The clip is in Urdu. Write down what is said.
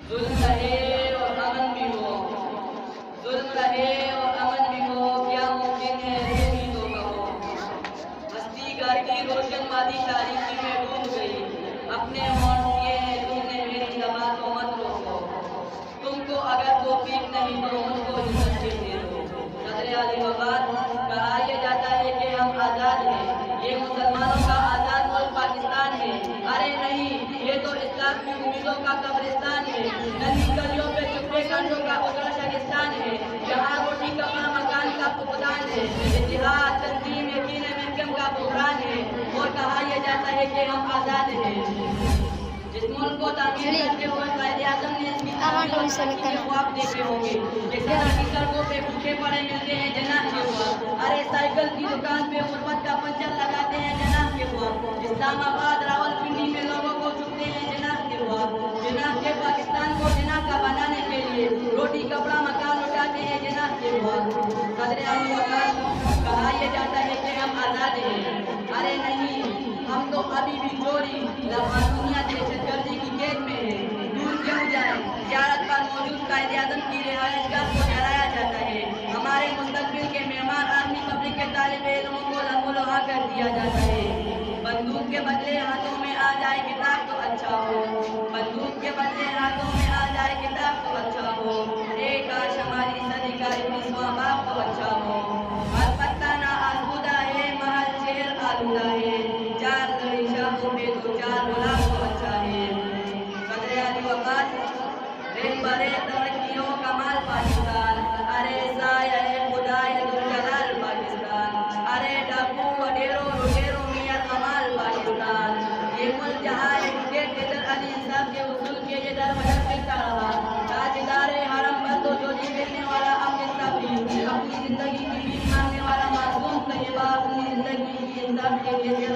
ظلم رہے اور امن بھی ہو، ظلم رہے اور امن بھی ہو، کیا ممکن ہے یہ بھی تو کہو۔ ہستی گھر کی روشن وادی تاریکی میں ڈوب گئی، اپنے ہونٹ کیے ہیں تم نے میری زبان کو مت روکو، تم کو اگر توفیق نہیں تو مجھ کو عزت دے دو۔ صدر علی وفات، کہا یہ جاتا ہے کہ ہم آزاد ہیں، یہ مسلمانوں کا آزاد ملک پاکستان ہے، ارے نہیں، یہ تو اسلام کی امیدوں کا قبرستان ہے، ننھی گلیوں پہ چھپے گھنٹوں کا اجڑا شگستان ہے، جہاں روٹی کپڑا مکان کا فقدان ہے، اتحاد تنظیم یقین محکم کا بحران ہے، اور کہا یہ جاتا ہے کہ ہم آزاد ہیں۔ جس ملک کو تعمیر کرتے ہوئے قائد اعظم نے اس کی تعمیر کے خواب دیکھے ہوں گے، جس طرح کی سڑکوں پہ بھوکے پڑے ملتے ہیں جناب کے خواب، ارے سائیکل کی دکان پہ غربت کا پنچر لگاتے ہیں جناب کے خواب، اسلام آباد راولپنڈی میں لوگوں کو چکتے ہیں جناب کے خواب، جناب کے پاکستان کو جناب کا بنانے کے لیے روٹی کپڑا مکان لٹاتے ہیں جناب کے خواب۔ صدر علی وفات، کہا یہ جاتا ہے کہ ہم آزاد ہیں، ارے نہیں، ہم تو ابھی بھی چوری لامعلومیہ دہشت گردی کی قید میں ہیں، دور کیوں جائیں، زیارت پر موجود قائد اعظم کی رہائش گاہ کو جلایا جاتا ہے، ہمارے مستقبل کے مہمان آرمی پبلک کے طالب علموں کو لہو لہا کر دیا جاتا ہے۔ بندوق کے بدلے ہاتھوں میں آ جائے کتاب تو اچھا ہو، بندوق کے بدلے ہاتھوں میں آ جائے کتاب تو اچھا ہو، ایک کاش ہماری صدی کا 21واں باب تو اچھا ہو، ہر پتہ نہ آسودہ ہے محل شہر آلودہ ہے، چار گھڑی شاہوں پہ دو چار گلاب تو اچھا ہے۔ صدر علی وفات، رہبر ترقی و کمال پاکستان، ارے سایہ خدائے ذوالجلال پاکستان، ارے ڈاکو وڈیروں لٹیروں میاں کمال پاکستان، یہ ملک جہاں ایڈوکیٹ حیدر علی انصاف کے اصول کے یہ در بدر پھرتا رہا، تاجدار حرم بندو چولی پہننے والا امن صبری، اپنی زندگی کی بھیک مانگنے والا معصوم طیبہ، اپنی زندگی کی انصاف کے لیے